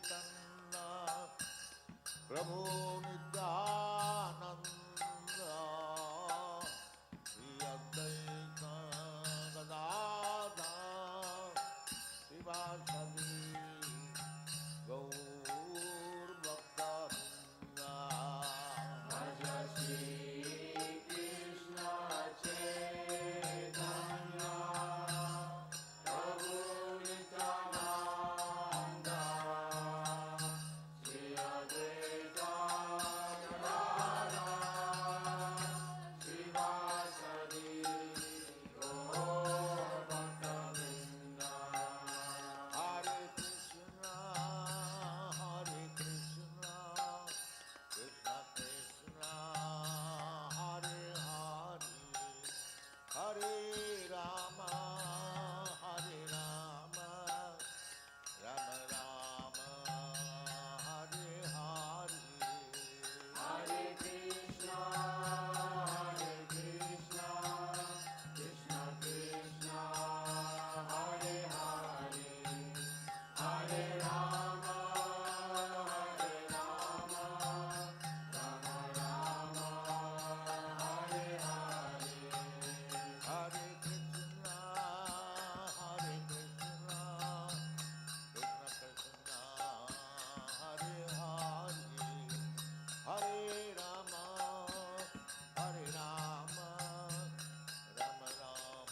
Chaitanya Prabhu Nityananda Shri Advaita Gadadhar Srivasadi Gaur Bhakta-vrinda Bhaja Shri Krishna Chaitanya Prabhu Nityananda Shri Advaita Gadadhar Srivasadi Gaur Bhakta-vrinda Hare Krishna Krishna Krishna Hare Hare Hare Rama Rama Rama Hare Hare Hare Krishna, Krishna Krishna, Hare Hare, Hare Rama, Rama Rama, Hare Hare. Hare Krishna, Krishna Krishna, Hare Hare, Hare Rama, Rama Rama,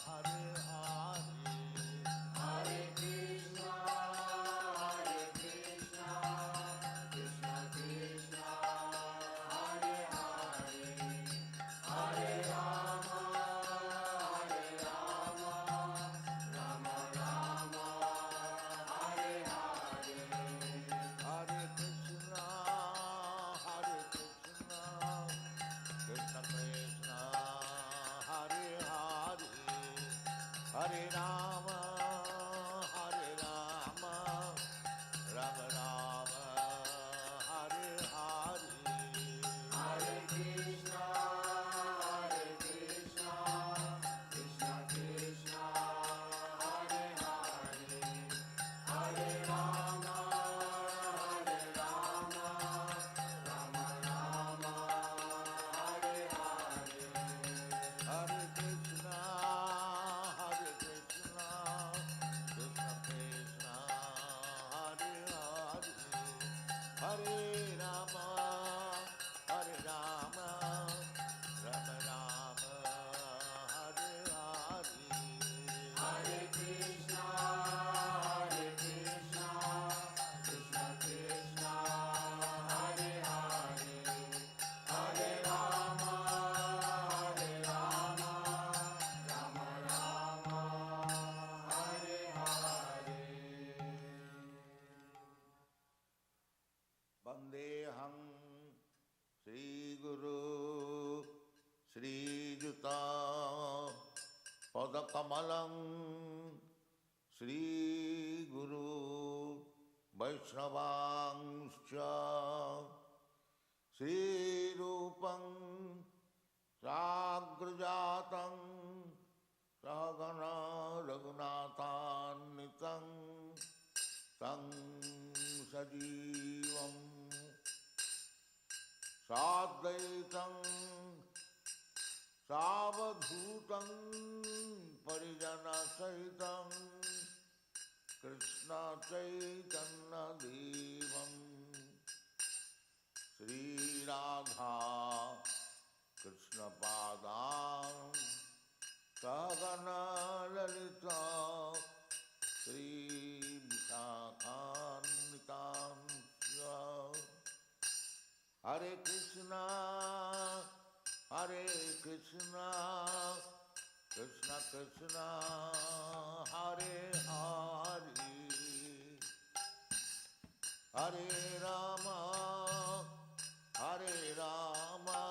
Hare Hare. Hare Krishna, Krishna Krishna, Hare Hare, Hare Rama, Rama Rama, Hare Hare. Hare Krishna, Krishna Krishna, Hare Hare, Hare Rama, Rama Rama, Hare Hare. Hare Krishna, Krishna Krishna, Hare Hare, Hare Rama, Rama Rama, Hare Hare. Hare Krishna, Krishna Krishna, Hare Hare, Hare Rama, Rama Rama, Hare Hare. Hare Krishna, Krishna Krishna, Hare Hare, Hare Rama, Rama Rama, Hare Hare. Vandeham Shri Guru Shri Juta Padakamalam Shri Guru Vaishnavangscha Shri Rupam Sagrajatam Sahagana Raghunathannitam Tam Sajivam Sadvaitam Savadhutam Parijana Sahitam Krishna Chaitanya Devam Sri Radha Krishna Padam Sahagana Lalita Sri Vishakhanvitam Hare Krishna, Krishna Krishna, Hare Hare, Hare Rama,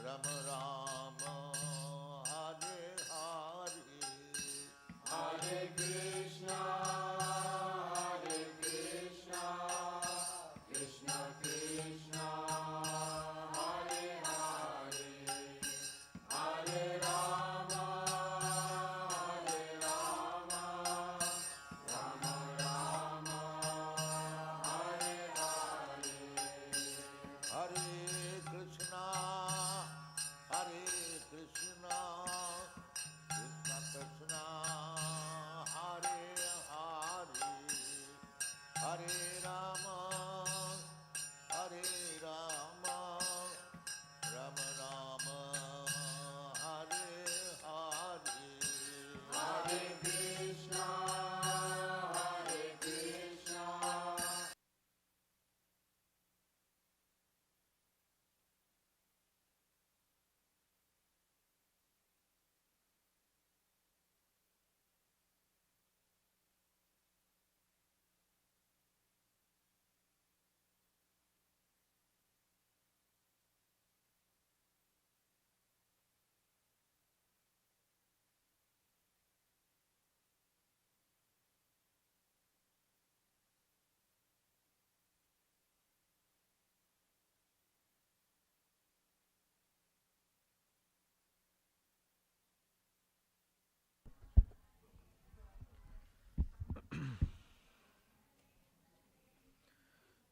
Rama Rama, Hare Hare. Hare Krishna, Krishna Krishna, Hare Hare, Hare Rama, Rama Rama, Hare Rama, Hare Rama, Rama Rama, Hare Hare, Hare Krishna, Hare Krishna.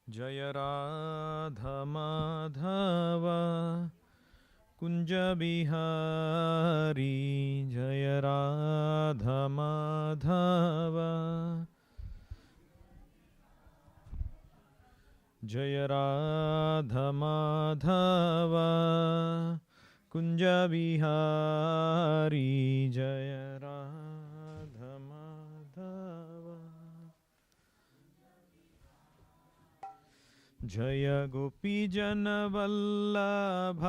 Jaya Radha Madhava Kunja Bihari Jaya Radha Madhava Jaya Radha Madhava Kunja Bihari Jaya Radha Madhava Jaya Gopi Jana Vallabha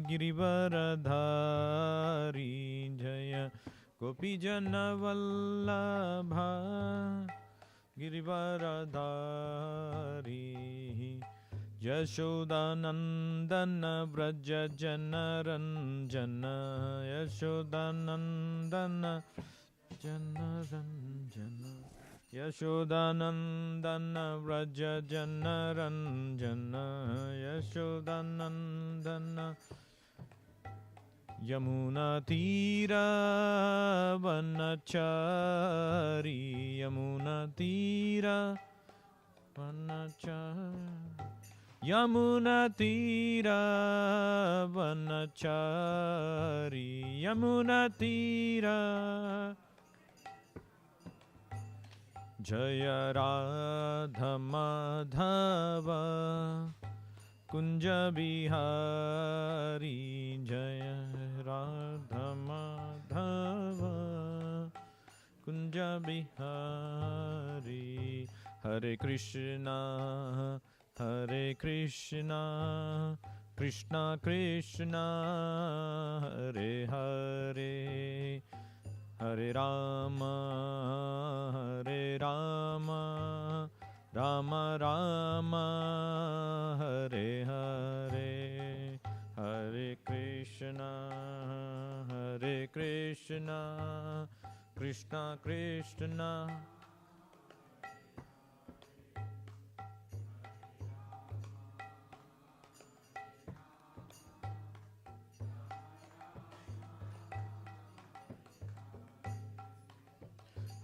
Girivaradhari Jaya Gopi Jana Vallabha Girivaradhari Yashodanandana Vraja Janaranjana Yashodanandana Janaranjana Yashodanandana Vraja Janaranjana Yashodanandana Yamuna Tira Vanachari Yamuna Tira Vanachari Yamuna Tira Vanachari Yamuna Tira Jaya Radha Madhava Kunja Bihari Jaya Radha Madhava Kunja Bihari Hare Krishna Hare Krishna Krishna Krishna Hare Hare Hare Rama, Hare Rama, Rama Rama, Hare Hare, Hare Krishna, Hare Krishna, Krishna Krishna.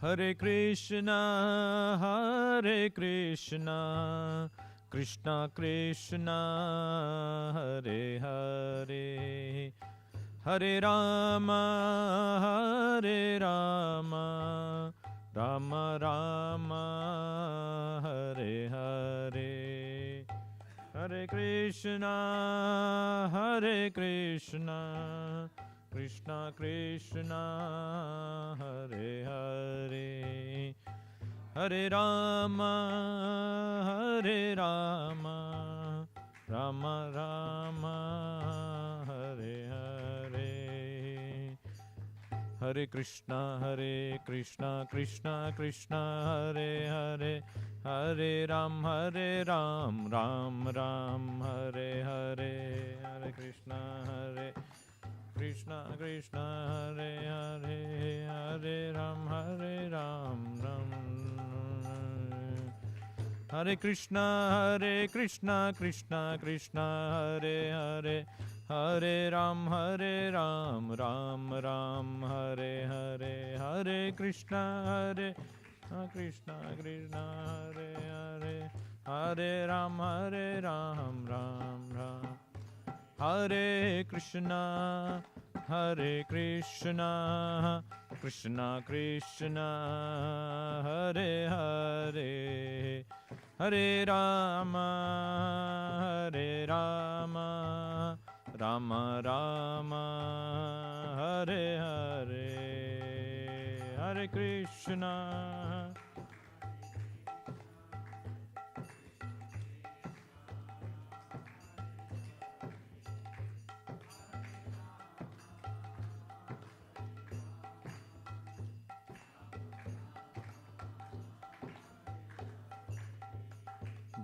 Hare Krishna, Hare Krishna, Krishna Krishna, Hare Hare, Hare Rama, Hare Rama, Rama Rama, Hare Hare, Hare Krishna, Hare Krishna, Krishna Krishna, Hare Hare, Hare Rama, Hare Rama, Rama Rama, Hare Hare, Hare Krishna, Krishna Krishna, Hare Hare, Hare Ram, Ram Ram, Hare Hare, Hare Krishna, Krishna, Hare Hare, Hare Ram, Ram. Hare Krishna, Krishna Krishna, Hare Hare, Hare Ram, Ram Ram, Hare Hare, Hare Krishna, Krishna, Hare Hare, Hare Ram, Ram Ram. Hare Krishna, Krishna Krishna, Hare Hare, Hare Rama, Hare Rama, Rama Rama, Hare Hare, Hare Krishna.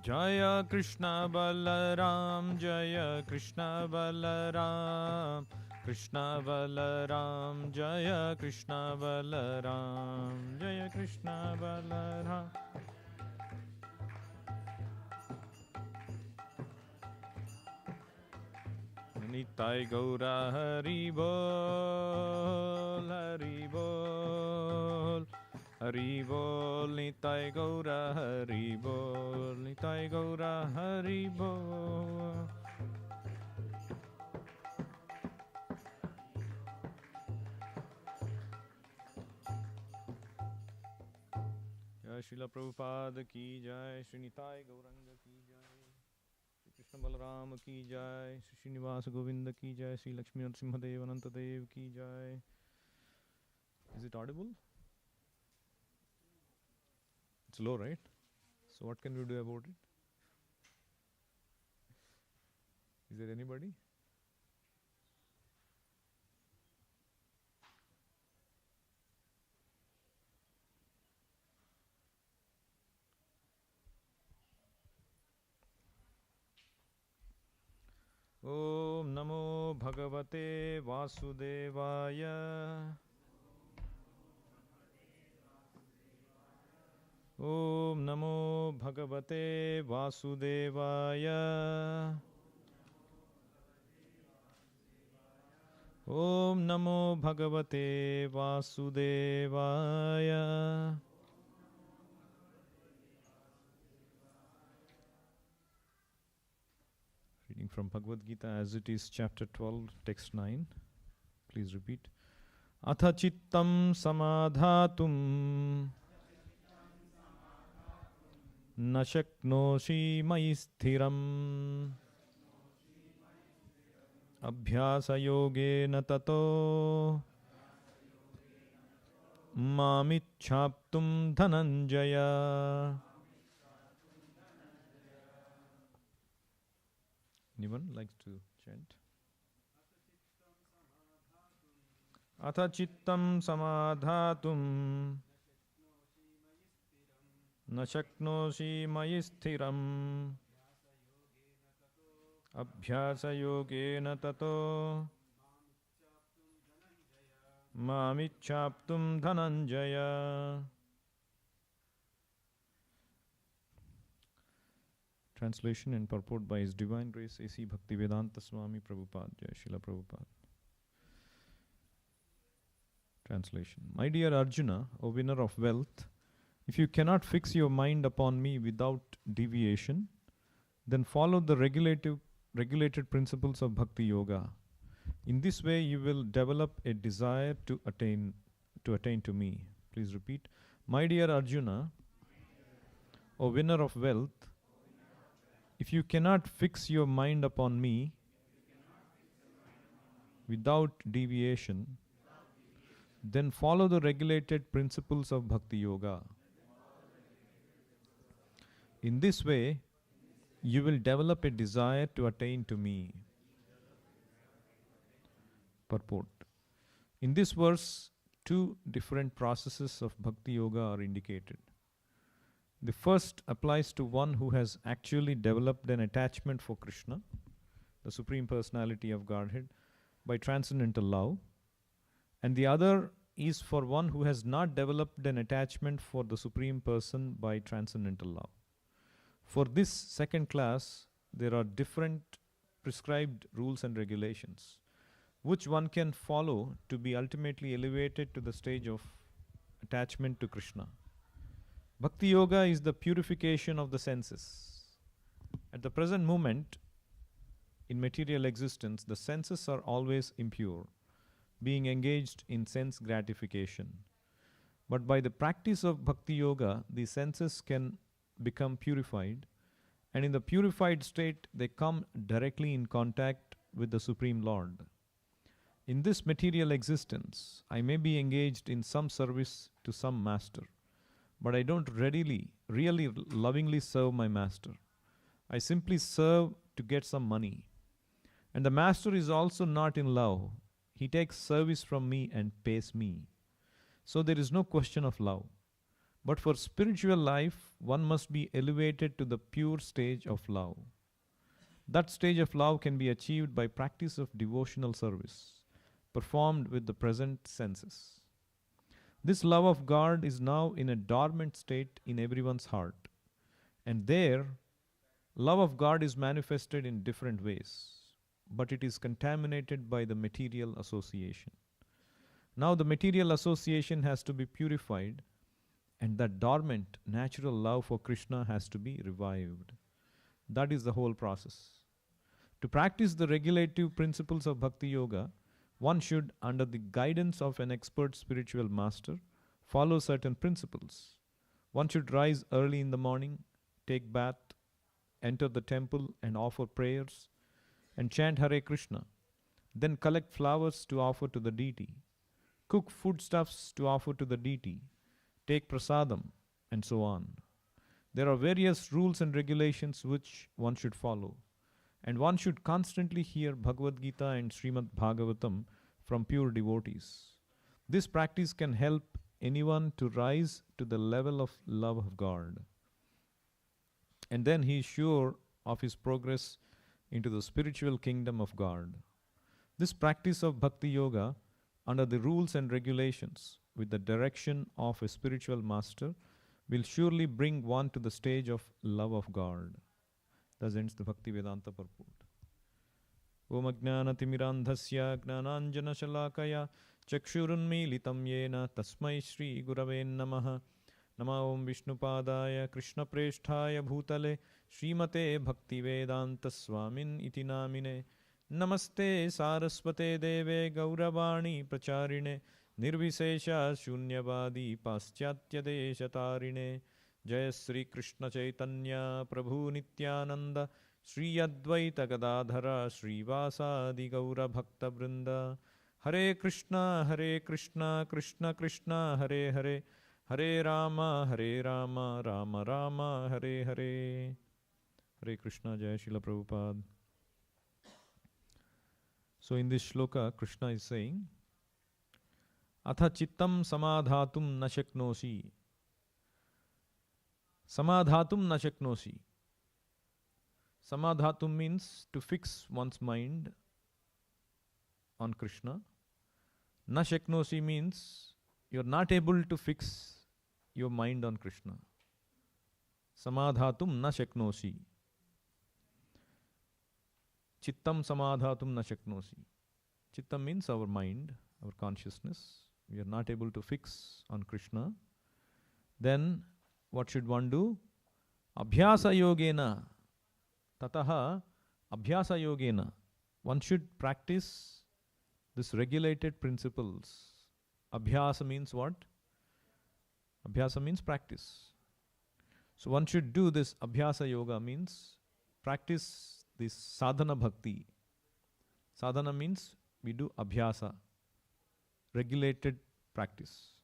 Jaya Krishna Balaram, Jaya Krishna Balaram, Krishna Balaram, Jaya Krishna Balaram, Jaya Krishna Balaram. Nitai Gaura Hari Bol, Hari Bol, Hari Bol, Nitai Gaura Hari Bol, Nitai Gaura Hari Bol. Jai Srila Prabhupada ki jai, Sri Nitai Gauranga ki jai, Sri Krishna Balaram ki jai, Sri Srinivasa Govinda ki jai, Sri Lakshmi Narasimhadev Anantadev ki jai. Is it audible? It's low, right? So what can we do about it? Is there anybody? Om Namo Bhagavate Vasudevaya. Om Namo Bhagavate Vasudevaya. Om Namo Bhagavate Vasudevaya. Reading from Bhagavad Gita as it is, chapter 12, text 9. Please repeat. Atha chittam samadhatum na shaknoshi mai sthiram abhyasa yogena tato mamichhaptum dhananjaya. Anyone likes to chant? Atha chittam samadhatum na shaknoshi mayi sthiram abhyasa yogena tato mamichhaptum dhananjaya. Translation and purport by His Divine Grace A.C. Bhaktivedanta Swami Prabhupada. Jai Srila Prabhupada. Translation. My dear Arjuna, O winner of wealth, if you cannot fix your mind upon me without deviation, then follow the regulated principles of Bhakti Yoga. In this way, you will develop a desire to attain to me. Please repeat. My dear Arjuna, O winner of wealth, if you cannot fix your mind upon me without deviation, then follow the regulated principles of Bhakti Yoga. In this way, you will develop a desire to attain to me. Purport. In this verse, two different processes of Bhakti Yoga are indicated. The first applies to one who has actually developed an attachment for Krishna, the Supreme Personality of Godhead, by transcendental love, and the other is for one who has not developed an attachment for the Supreme Person by transcendental love. For this second class, there are different prescribed rules and regulations, which one can follow to be ultimately elevated to the stage of attachment to Krishna. Bhakti Yoga is the purification of the senses. At the present moment, in material existence, the senses are always impure, being engaged in sense gratification. But by the practice of Bhakti Yoga, the senses can become purified, and in the purified state, they come directly in contact with the Supreme Lord. In this material existence, I may be engaged in some service to some master, but I don't really lovingly serve my master. I simply serve to get some money. And the master is also not in love. He takes service from me and pays me. So there is no question of love. But for spiritual life, one must be elevated to the pure stage of love. That stage of love can be achieved by practice of devotional service, performed with the present senses. This love of God is now in a dormant state in everyone's heart. And there, love of God is manifested in different ways, but it is contaminated by the material association. Now, the material association has to be purified, and that dormant natural love for Krishna has to be revived. That is the whole process. To practice the regulative principles of Bhakti Yoga, one should, under the guidance of an expert spiritual master, follow certain principles. One should rise early in the morning, take bath, enter the temple and offer prayers, and chant Hare Krishna. Then collect flowers to offer to the deity, cook foodstuffs to offer to the deity, take prasadam, and so on. There are various rules and regulations which one should follow, and one should constantly hear Bhagavad Gita and Srimad Bhagavatam from pure devotees. This practice can help anyone to rise to the level of love of God. And then he is sure of his progress into the spiritual kingdom of God. This practice of Bhakti Yoga, under the rules and regulations, with the direction of a spiritual master, will surely bring one to the stage of love of God. Thus ends the Bhakti Vedanta purport. Om Ajnanatimirandhasya Gnananjana Shalakaya Chakshurunmilitam Yena Tasmai Shri Gurave Namaha. Nama Om Vishnupadaya Krishna Presthaya Bhutale Srimate Bhakti Vedanta Swamin Iti Namine. Namaste Saraswate Deve Gauravani Pracharine Nirvisesha Shunyavadi Paschatya Deshatarine. Jai Sri Krishna Chaitanya Prabhu Nityananda Sri Advaita Gadadhara Sri Vasadi Gaura Bhakta Vrinda. Hare Krishna Krishna Krishna Hare Hare Hare Rama Rama Rama Hare Hare. Hare Krishna. Jai Srila Prabhupada. So in this shloka, Krishna is saying, Atha chittam samadhatum na shaknosi. Samadhatum na shaknosi. Samadhatum means to fix one's mind on Krishna. Na shaknosi means you are not able to fix your mind on Krishna. Samadhatum na shaknosi. Chittam samadhatum na shaknosi. Chittam means our mind, our consciousness. We are not able to fix on Krishna. Then what should one do? Abhyasa yogena. Tataha abhyasa yogena. One should practice this regulated principles. Abhyasa means what? Abhyasa means practice. So one should do this abhyasa yoga, means practice this sadhana bhakti. Sadhana means we do abhyasa, regulated practice.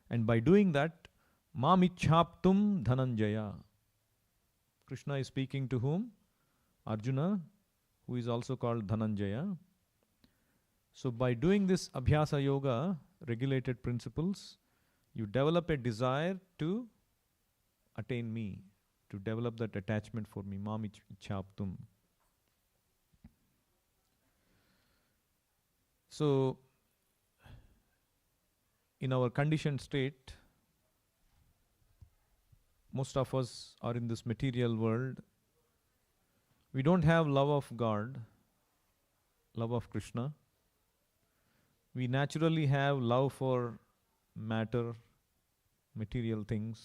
And by doing that, mam ichhaptum dhananjaya. Krishna is speaking to whom? Arjuna, who is also called Dhananjaya. So by doing this abhyasa yoga, regulated principles, you develop a desire to attain me, to develop that attachment for me. Mam ichhaptum. So in our conditioned state, most of us are in this material world. We don't have love of God, love of Krishna. We naturally have love for matter, material things,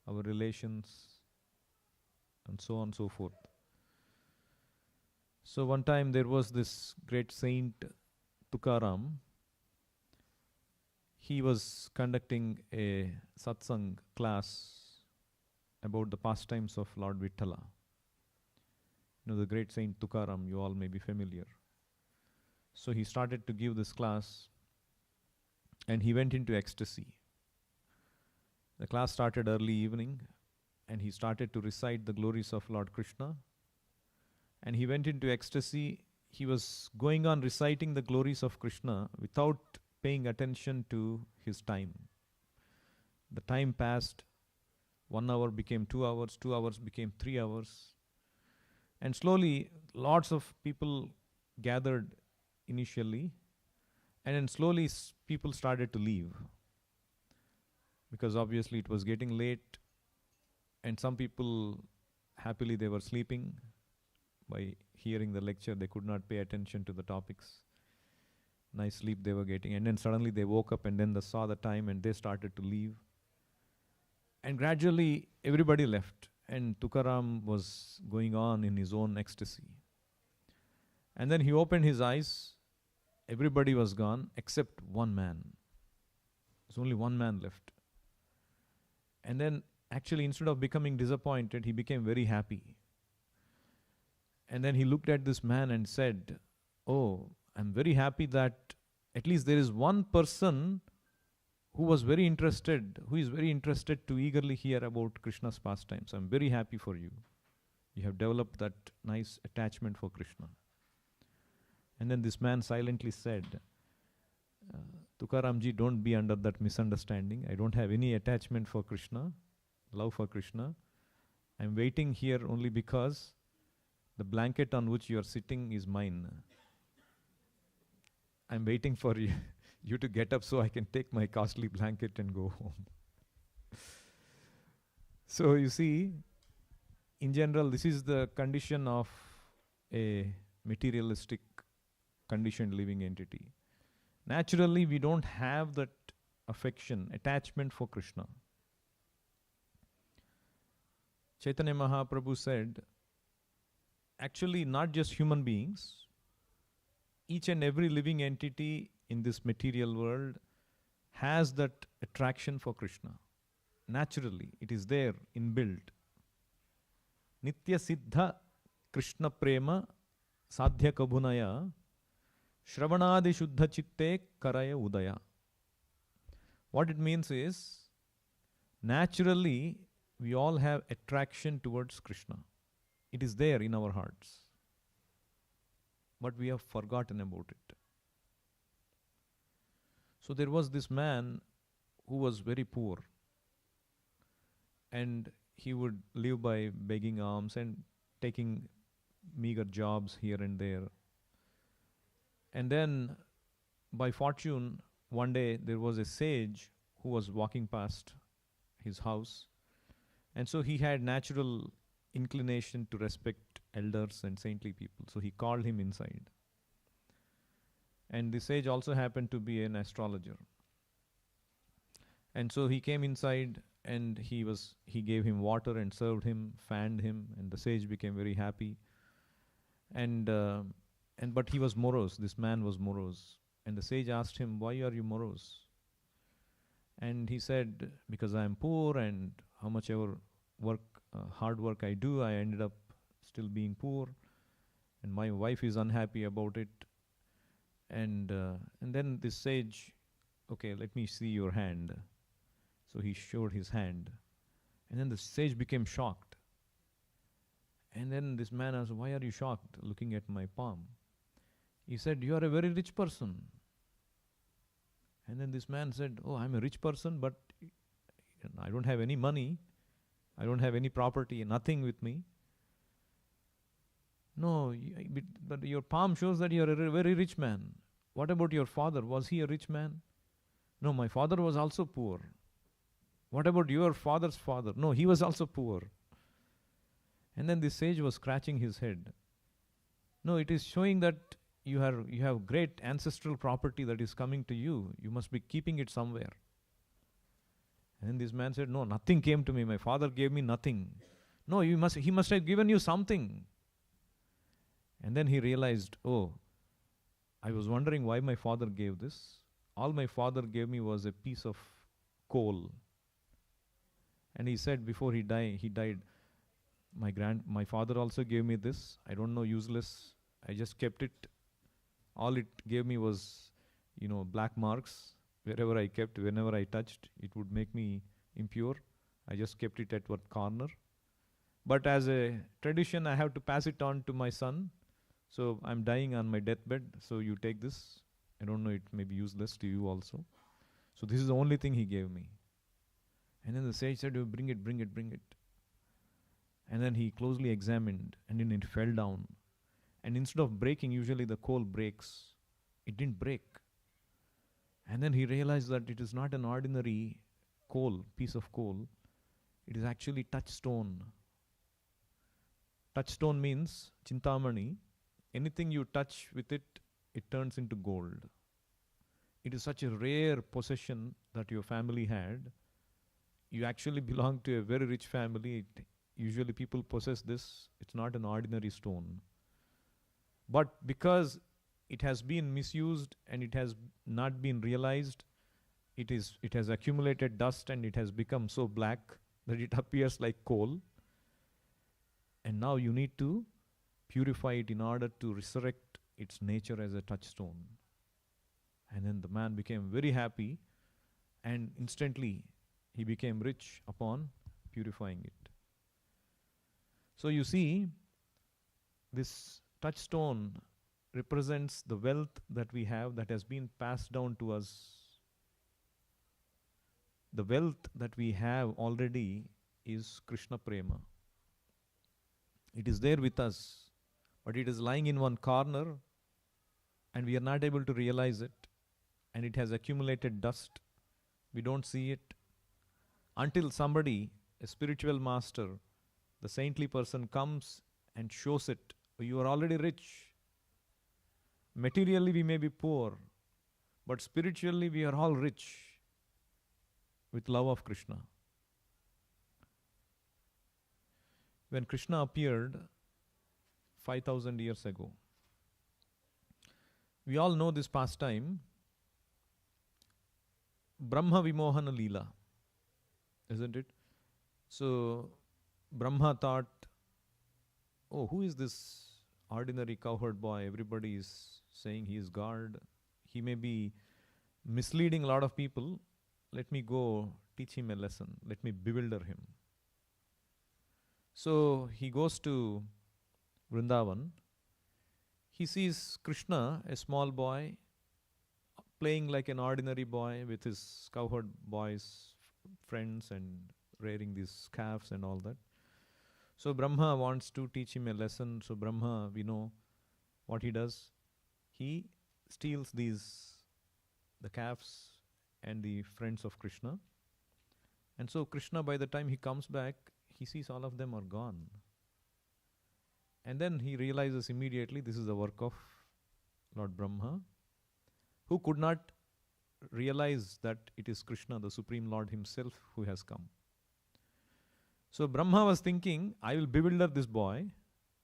our relations, and so on and so forth. So one time there was this great saint Tukaram. He was conducting a satsang class about the pastimes of Lord Vittala. The great Saint Tukaram, you all may be familiar. So he started to give this class and he went into ecstasy. The class started early evening and he started to recite the glories of Lord Krishna. And he went into ecstasy. He was going on reciting the glories of Krishna without paying attention to his time. The time passed. 1 hour became 2 hours, 2 hours became 3 hours. And slowly, lots of people gathered initially. And then slowly people started to leave. Because obviously it was getting late. And some people, happily they were sleeping. By hearing the lecture, they could not pay attention to the topics. Nice sleep they were getting. And then suddenly they woke up and then they saw the time and they started to leave. And gradually everybody left. And Tukaram was going on in his own ecstasy. And then he opened his eyes. Everybody was gone except one man. There's only one man left. And then actually instead of becoming disappointed, he became very happy. And then he looked at this man and said, "Oh, I'm very happy that at least there is one person who is very interested to eagerly hear about Krishna's pastimes. I'm very happy for you. You have developed that nice attachment for Krishna." And then this man silently said, "Tukaramji, don't be under that misunderstanding. I don't have any attachment for Krishna, love for Krishna. I'm waiting here only because the blanket on which you are sitting is mine. I'm waiting for you to get up so I can take my costly blanket and go home." So you see, in general, this is the condition of a materialistic conditioned living entity. Naturally, we don't have that affection, attachment for Krishna. Chaitanya Mahaprabhu said, actually not just human beings, each and every living entity in this material world has that attraction for Krishna. Naturally, it is there, inbuilt. Nitya Siddha Krishna Prema Sadhya Kabhunaya Shravanadi Shuddha Chitte Karaya Udaya. What it means is, naturally, we all have attraction towards Krishna. It is there in our hearts. But we have forgotten about it. So there was this man who was very poor. And he would live by begging alms and taking meager jobs here and there. And then, by fortune, one day there was a sage who was walking past his house. And so he had natural inclination to respect elders and saintly people. So he called him inside. And the sage also happened to be an astrologer. And so he came inside and he gave him water and served him, fanned him, and the sage became very happy. But he was morose. This man was morose. And the sage asked him, "Why are you morose?" And he said, "Because I am poor, and how much ever hard work I do, I ended up still being poor, and my wife is unhappy about it." And then this sage, "Okay, let me see your hand." So he showed his hand. And then the sage became shocked. And then this man asked, "Why are you shocked, looking at my palm?" He said, "You are a very rich person." And then this man said, "Oh, I'm a rich person, but I don't have any money. I don't have any property, nothing with me." "No, but your palm shows that you are a very rich man. What about your father? Was he a rich man?" "No, my father was also poor." "What about your father's father?" "No, he was also poor." And then the sage was scratching his head. "No, it is showing that you have great ancestral property that is coming to you. You must be keeping it somewhere." And then this man said, "No, nothing came to me. My father gave me nothing." "No, he must have given you something." And then he realized, "Oh, I was wondering why my father gave this. All my father gave me was a piece of coal. And he said before he died, my father also gave me this. I don't know, useless. I just kept it. All it gave me was, black marks. Wherever I kept, whenever I touched, it would make me impure. I just kept it at one corner. But as a tradition, I have to pass it on to my son. So I'm dying on my deathbed. So you take this. I don't know, it may be useless to you also. So this is the only thing he gave me. And then the sage said, "Oh, bring it, bring it, bring it." And then he closely examined, and then it fell down. And instead of breaking, usually the coal breaks. It didn't break. And then he realized that it is not an ordinary piece of coal. It is actually touchstone. Touchstone means Chintamani. Anything you touch with it, it turns into gold. It is such a rare possession that your family had. You actually belong to a very rich family. Usually people possess this. It's not an ordinary stone. But because it has been misused and it has not been realized, it has accumulated dust and it has become so black that it appears like coal. And now you need to purify it in order to resurrect its nature as a touchstone. And then the man became very happy, and instantly he became rich upon purifying it. So you see, this touchstone represents the wealth that we have that has been passed down to us. The wealth that we have already is Krishna Prema. It is there with us, but it is lying in one corner and we are not able to realize it, and it has accumulated dust. We don't see it until somebody, a spiritual master, the saintly person, comes and shows it. You are already rich. Materially we may be poor, but spiritually we are all rich with love of Krishna. When Krishna appeared 5,000 years ago, we all know this pastime, Brahma Vimohana Leela, isn't it? So Brahma thought, oh, who is this ordinary cowherd boy? Everybody is saying he is God. He may be misleading a lot of people. Let me go teach him a lesson. Let me bewilder him. So he goes to Vrindavan. He sees Krishna, a small boy, playing like an ordinary boy with his cowherd boys, friends, and rearing these calves and all that. So Brahma wants to teach him a lesson. So Brahma, we know what he does. He steals the calves and the friends of Krishna. And so Krishna, by the time he comes back, he sees all of them are gone. And then he realizes immediately this is the work of Lord Brahma, who could not realize that it is Krishna, the Supreme Lord himself, who has come. So Brahma was thinking, I will bewilder this boy,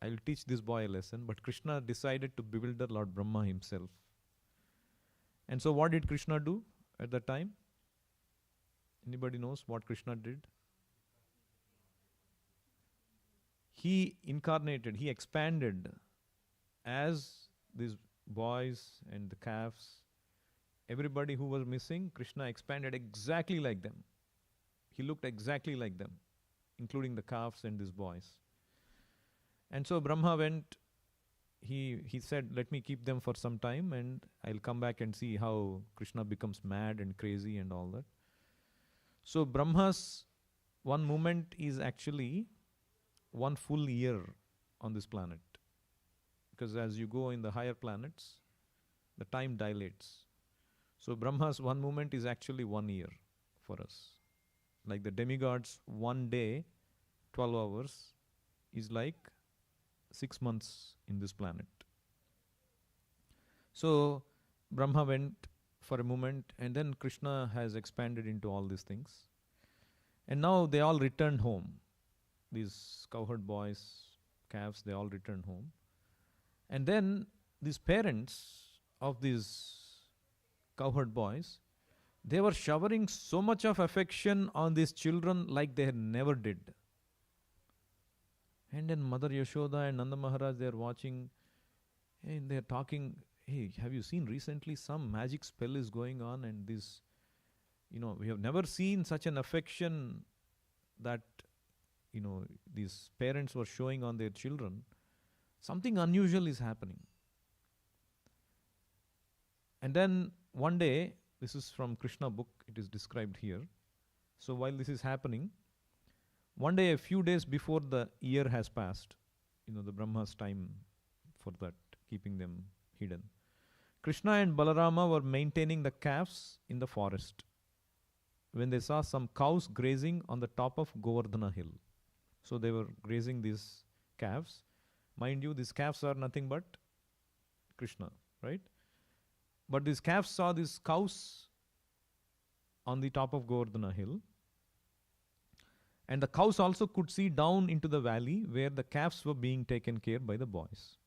I will teach this boy a lesson, but Krishna decided to bewilder Lord Brahma himself. And so what did Krishna do at that time? Anybody knows what Krishna did? He incarnated, he expanded as these boys and the calves, everybody who was missing, Krishna expanded exactly like them. He looked exactly like them, including the calves and these boys. And so Brahma went, he said, let me keep them for some time and I'll come back and see how Krishna becomes mad and crazy and all that. So Brahma's one moment is actually one full year on this planet. Because as you go in the higher planets, the time dilates. So Brahma's one moment is actually 1 year for us. Like the demigods, 1 day, 12 hours, is like 6 months in this planet. So Brahma went for a moment, and then Krishna has expanded into all these things. And now they all returned home. These cowherd boys, calves, they all returned home. And then these parents of these cowherd boys They were showering so much of affection on these children like they had never did. And then Mother Yashoda and Nanda Maharaj, they are watching and they are talking, hey, have you seen recently some magic spell is going on, and this, we have never seen such an affection that, these parents were showing on their children. Something unusual is happening. And then one day, this is from Krishna book, it is described here. So while this is happening, one day, a few days before the year has passed, the Brahma's time for that, keeping them hidden, Krishna and Balarama were maintaining the calves in the forest when they saw some cows grazing on the top of Govardhana hill. So they were grazing these calves. Mind you, these calves are nothing but Krishna, right? But these calves saw these cows on the top of Govardhana hill. And the cows also could see down into the valley where the calves were being taken care by the boys.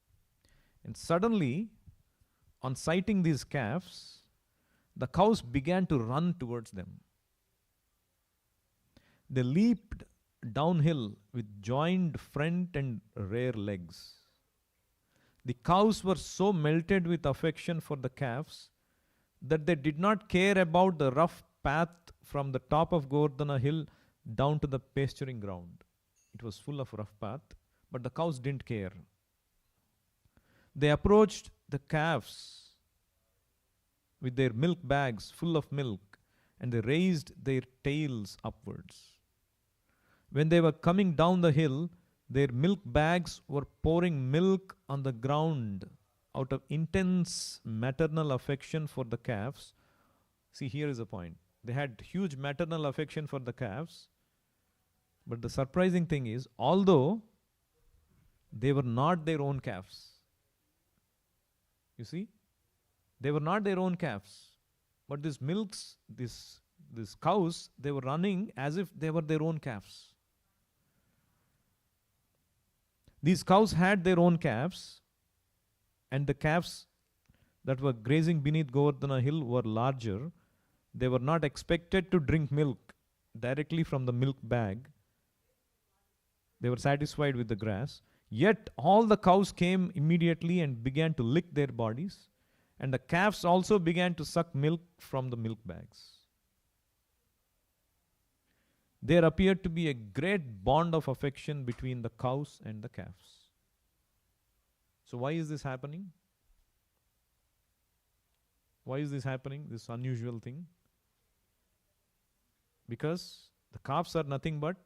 And suddenly, on sighting these calves, the cows began to run towards them. They leaped downhill with joined front and rear legs. The cows were so melted with affection for the calves that they did not care about the rough path from the top of Govardhana hill down to the pasturing ground. It was full of rough path, but the cows didn't care. They approached the calves with their milk bags full of milk, and they raised their tails upwards. When they were coming down the hill, their milk bags were pouring milk on the ground out of intense maternal affection for the calves. See, here is the point. They had huge maternal affection for the calves, but the surprising thing is, although they were not their own calves, you see, they were not their own calves, but these milks, these cows, they were running as if they were their own calves. These cows had their own calves, and the calves that were grazing beneath Govardhana hill were larger. They were not expected to drink milk directly from the milk bag. They were satisfied with the grass. Yet all the cows came immediately and began to lick their bodies, and the calves also began to suck milk from the milk bags. There appeared to be a great bond of affection between the cows and the calves. So why is this happening? Why is this happening, this unusual thing? Because the calves are nothing but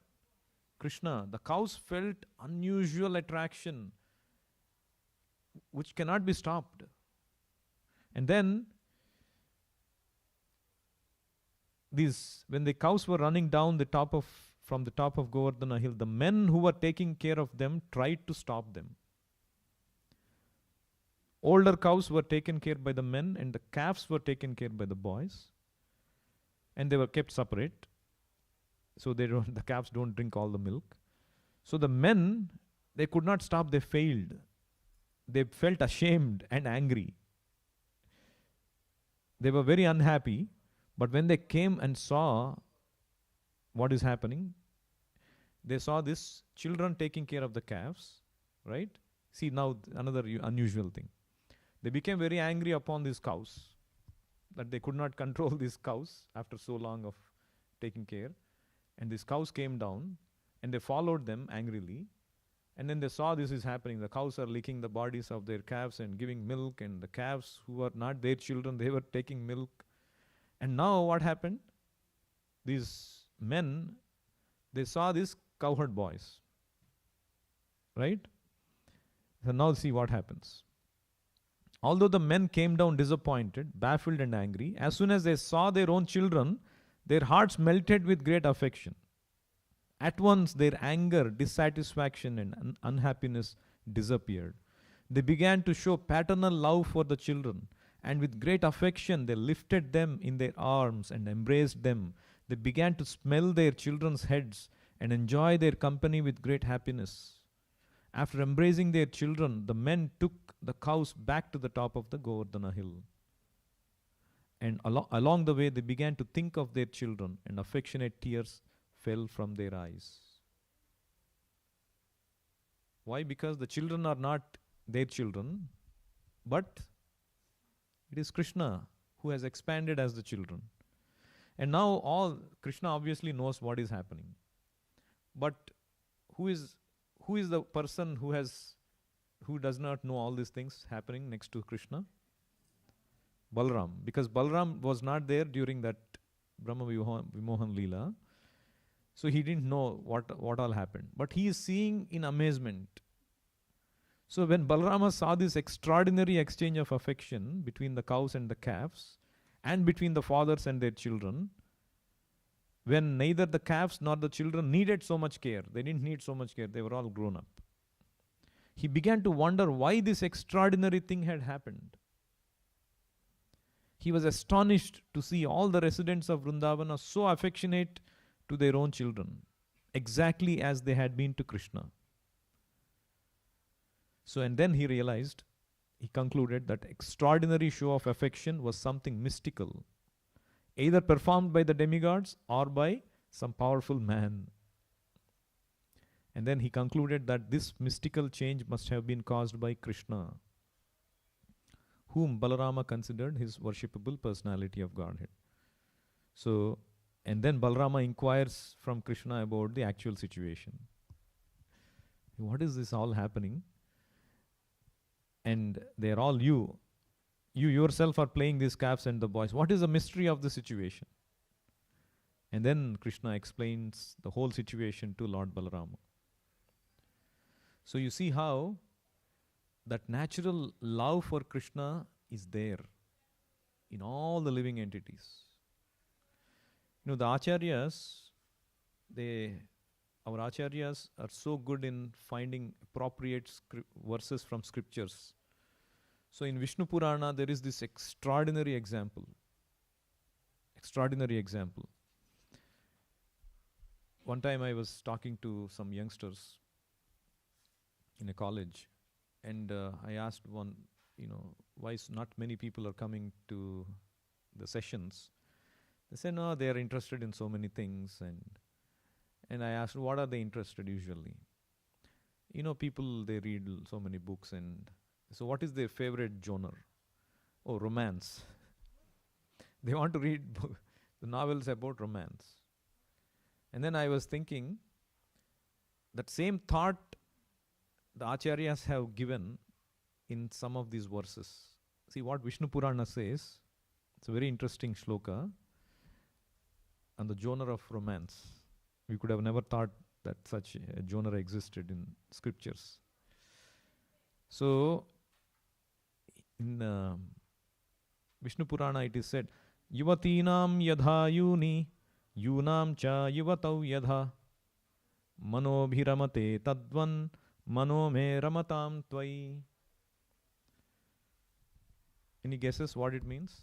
Krishna. The cows felt unusual attraction which cannot be stopped. And then when the cows were running down from the top of Govardhana hill, the men who were taking care of them tried to stop them. Older cows were taken care by the men, and the calves were taken care by the boys, and they were kept separate, so the calves don't drink all the milk. So the men, they could not stop, they failed. They felt ashamed and angry. They were very unhappy. But when they came and saw what is happening, they saw this children taking care of the calves, right? See, now another unusual thing. They became very angry upon these cows, that they could not control these cows after so long of taking care. And these cows came down and they followed them angrily. And then they saw this is happening. The cows are licking the bodies of their calves and giving milk, and the calves who are not their children, they were taking milk. And now what happened? These men, they saw these cowherd boys. Right? So now see what happens. Although the men came down disappointed, baffled and angry, as soon as they saw their own children, their hearts melted with great affection. At once their anger, dissatisfaction and unhappiness disappeared. They began to show paternal love for the children, and with great affection they lifted them in their arms and embraced them. They began to smell their children's heads and enjoy their company with great happiness. After embracing their children, the men took the cows back to the top of the Govardhana hill. And along the way, they began to think of their children, and affectionate tears fell from their eyes. Why? Because the children are not their children, but it is Krishna who has expanded as the children. And now all Krishna obviously knows what is happening. But who is the person who does not know all these things happening next to Krishna? Balram. Because Balram was not there during that Brahma Vimohan Leela. So he didn't know what all happened. But he is seeing in amazement. So when Balarama saw this extraordinary exchange of affection between the cows and the calves, and between the fathers and their children, when neither the calves nor the children needed so much care, they didn't need so much care, they were all grown up. He began to wonder why this extraordinary thing had happened. He was astonished to see all the residents of Vrindavana so affectionate to their own children, exactly as they had been to Krishna. So, and then he realized, he concluded that extraordinary show of affection was something mystical, either performed by the demigods or by some powerful man. And then he concluded that this mystical change must have been caused by Krishna, whom Balarama considered his worshipable personality of Godhead. So, and then Balarama inquires from Krishna about the actual situation. What is this all happening? And they're all you yourself are playing these calves and the boys. What is the mystery of the situation? And then Krishna explains the whole situation to Lord Balarama. So you see how that natural love for Krishna is there in all the living entities. The Acharyas, our Acharyas are so good in finding appropriate verses from scriptures. So in Vishnu Purana, there is this extraordinary example. One time I was talking to some youngsters in a college, and I asked one, why not many people are coming to the sessions. They said, no, they are interested in so many things. And I asked, what are they interested usually? People, they read so many books. And so what is their favorite genre? Oh, romance. They want to read the novels about romance. And then I was thinking, that same thought the Acharyas have given in some of these verses. See what Vishnu Purana says. It's a very interesting shloka on the genre of romance. We could have never thought that such a genre existed in scriptures. So, in Vishnu Purana it is said, Yuvatinam yadha yuni, yunam cha yuvatau yadha, manobhiramate tadvan, mano me ramatam tvai. Any guesses what it means?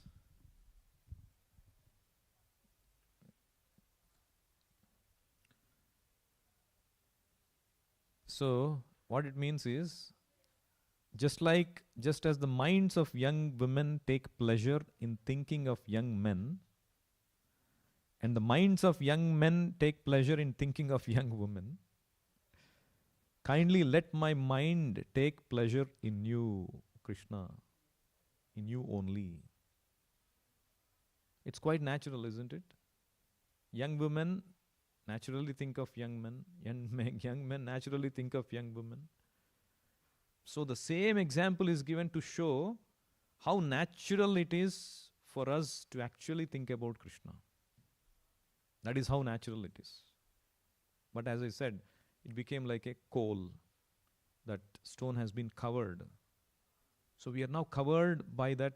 So, what it means is, just as the minds of young women take pleasure in thinking of young men, and the minds of young men take pleasure in thinking of young women, kindly let my mind take pleasure in you, Krishna, in you only. It's quite natural, isn't it? Young women naturally think of young men, young men naturally think of young women. So the same example is given to show how natural it is for us to actually think about Krishna. That is how natural it is. But as I said, it became like a coal. That stone has been covered. So we are now covered by that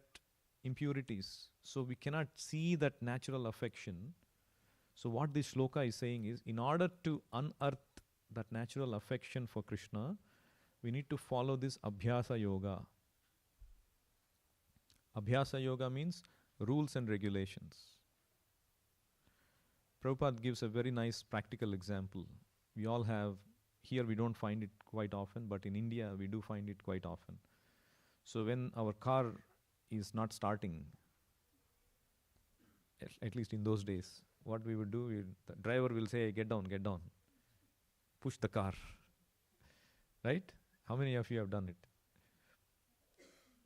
impurities. So we cannot see that natural affection. So what this shloka is saying is, in order to unearth that natural affection for Krishna, we need to follow this Abhyasa Yoga. Abhyasa Yoga means rules and regulations. Prabhupada gives a very nice practical example. We all have, here we don't find it quite often, but in India we do find it quite often. So when our car is not starting, At least in those days, what we would do, the driver will say, get down, push the car, right? How many of you have done it?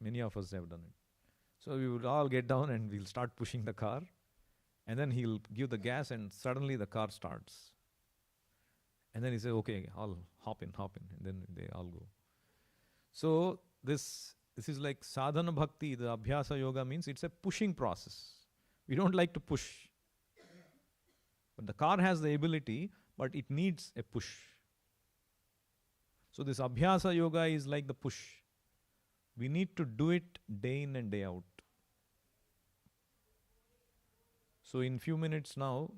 Many of us have done it. So we would all get down and we'll start pushing the car, and then he'll give the gas and suddenly the car starts. And then he says, okay, I'll hop in, and then they all go. So this is like sadhana bhakti, the abhyasa yoga means it's a pushing process. We don't like to push. But the car has the ability, but it needs a push. So this abhyasa yoga is like the push. We need to do it day in and day out. So in few minutes now,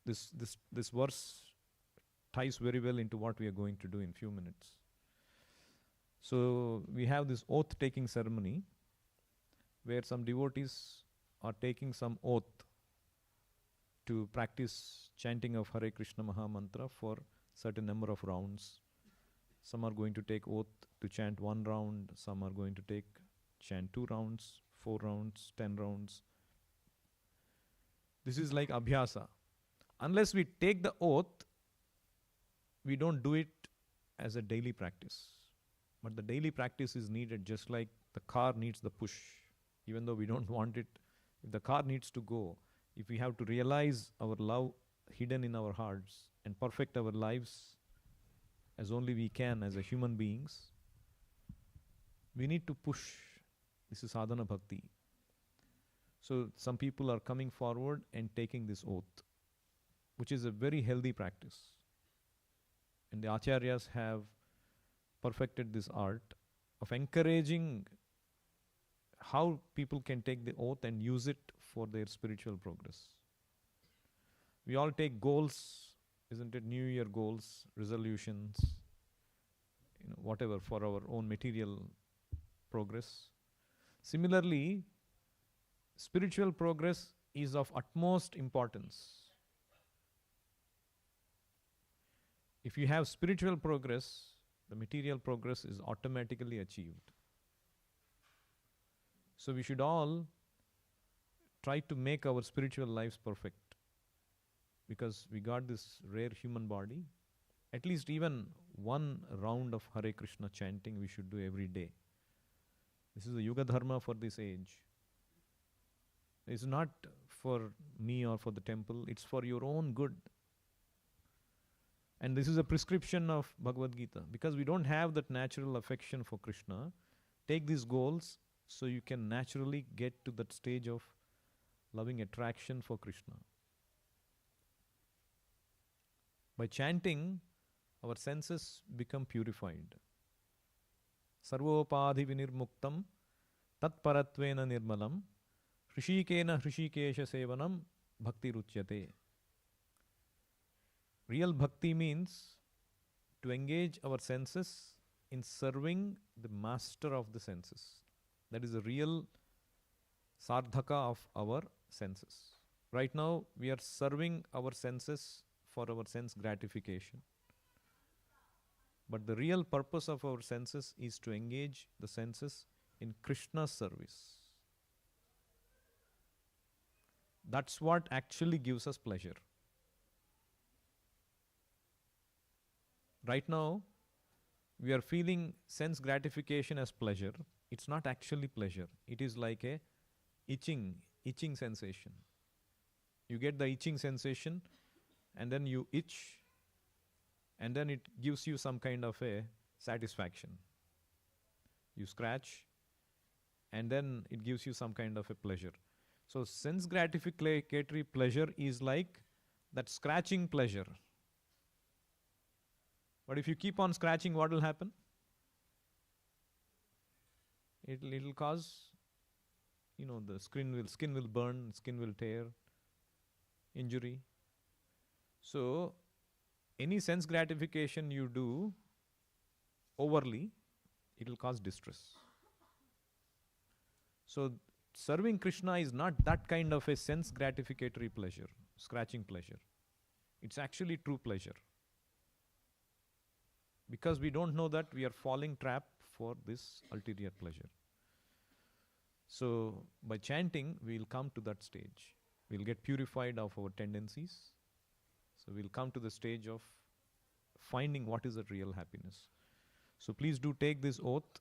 this verse ties very well into what we are going to do in few minutes. So we have this oath-taking ceremony where some devotees are taking some oath to practice chanting of Hare Krishna Maha Mantra for certain number of rounds. Some are going to take oath to chant 1 round, some are going to chant 2 rounds, 4 rounds, 10 rounds. This is like abhyasa. Unless we take the oath, we don't do it as a daily practice. But the daily practice is needed, just like the car needs the push. Even though we don't want it, if the car needs to go, if we have to realize our love hidden in our hearts and perfect our lives as only we can as a human beings, we need to push. This is sadhana bhakti. So some people are coming forward and taking this oath, which is a very healthy practice. And the acharyas have perfected this art of encouraging how people can take the oath and use it for their spiritual progress. We all take goals, isn't it? New Year goals, resolutions, whatever, for our own material progress. Similarly, spiritual progress is of utmost importance. If you have spiritual progress, the material progress is automatically achieved. So we should all try to make our spiritual lives perfect, because we got this rare human body. At least even 1 round of Hare Krishna chanting we should do every day. This is the Yuga Dharma for this age. It's not for me or for the temple, it's for your own good. And this is a prescription of Bhagavad Gita. Because we don't have that natural affection for Krishna, take these goals so you can naturally get to that stage of loving attraction for Krishna. By chanting, our senses become purified. Sarvopadhi vinirmuktam tat paratvena nirmalam hrishikena hrishikesha sevanam bhakti ruchyate. Real bhakti means to engage our senses in serving the master of the senses. That is the real sardhaka of our senses. Right now, we are serving our senses for our sense gratification. But the real purpose of our senses is to engage the senses in Krishna's service. That's what actually gives us pleasure. Right now, we are feeling sense gratification as pleasure. It's not actually pleasure. It is like a itching sensation. You get the itching sensation and then you itch, and then it gives you some kind of a satisfaction. You scratch and then it gives you some kind of a pleasure. So sense gratificatory pleasure is like that scratching pleasure. But if you keep on scratching, what will happen? It'll cause, the skin will burn, skin will tear, injury. So any sense gratification you do overly, it will cause distress. So serving Krishna is not that kind of a sense gratificatory pleasure, scratching pleasure. It's actually true pleasure. Because we don't know that, we are falling trap for this ulterior pleasure. So by chanting, we will come to that stage. We'll get purified of our tendencies. So we'll come to the stage of finding what is the real happiness. So please do take this oath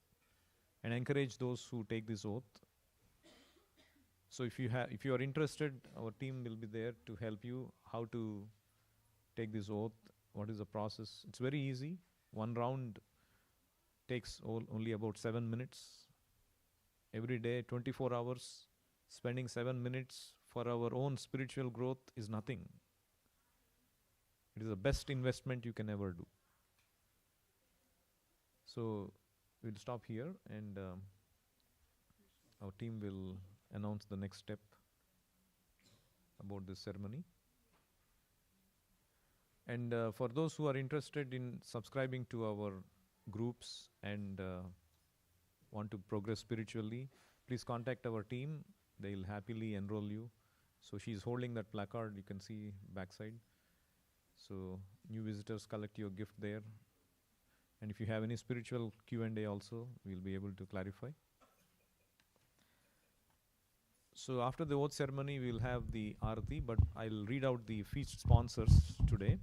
and encourage those who take this oath. So if you are interested, our team will be there to help you how to take this oath, what is the process. It's very easy. One round takes only about 7 minutes. Every day, 24 hours, spending 7 minutes for our own spiritual growth is nothing. It is the best investment you can ever do. So we'll stop here, and our team will announce the next step about this ceremony. And for those who are interested in subscribing to our groups and want to progress spiritually, please contact our team. They'll happily enroll you. So she's holding that placard, you can see backside. So new visitors, collect your gift there. And if you have any spiritual Q&A also, we'll be able to clarify. So after the oath ceremony, we'll have the Arati, but I'll read out the feast sponsors today.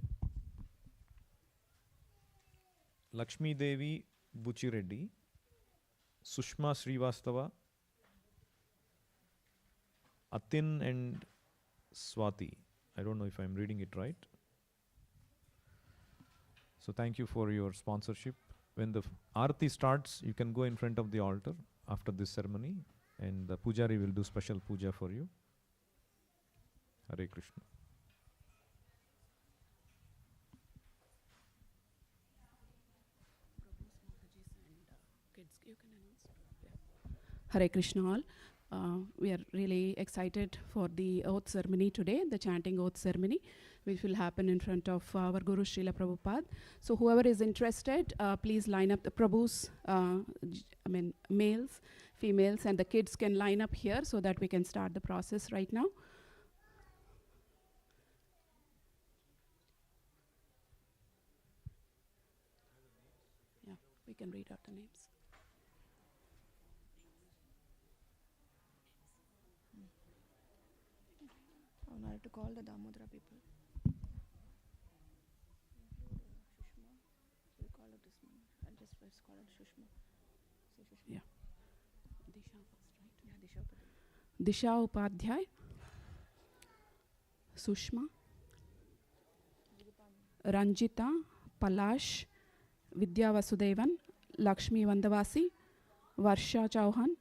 Lakshmi Devi Buchireddy, Sushma Srivastava, Atin and Swati. I don't know if I'm reading it right. So thank you for your sponsorship. When the Arati starts, you can go in front of the altar after this ceremony, and the Pujari will do special puja for you. Hare Krishna. Hare Krishna all. We are really excited for the oath ceremony today, the chanting oath ceremony, which will happen in front of our Guru Srila Prabhupada. So whoever is interested, please line up. The Prabhus, males, females, and the kids can line up here so that we can start the process right now. Yeah, we can read out the names. I have to call the Damodara people. Sushma. So we call it this one. I'll just first call it Sushma. So Sushma. Yeah. Disha first, right? Yeah, Disha. Disha Upadhyay, Sushma, Ranjita, Palash, Vidya Vasudevan, Lakshmi Vandavasi, Varsha Chauhan,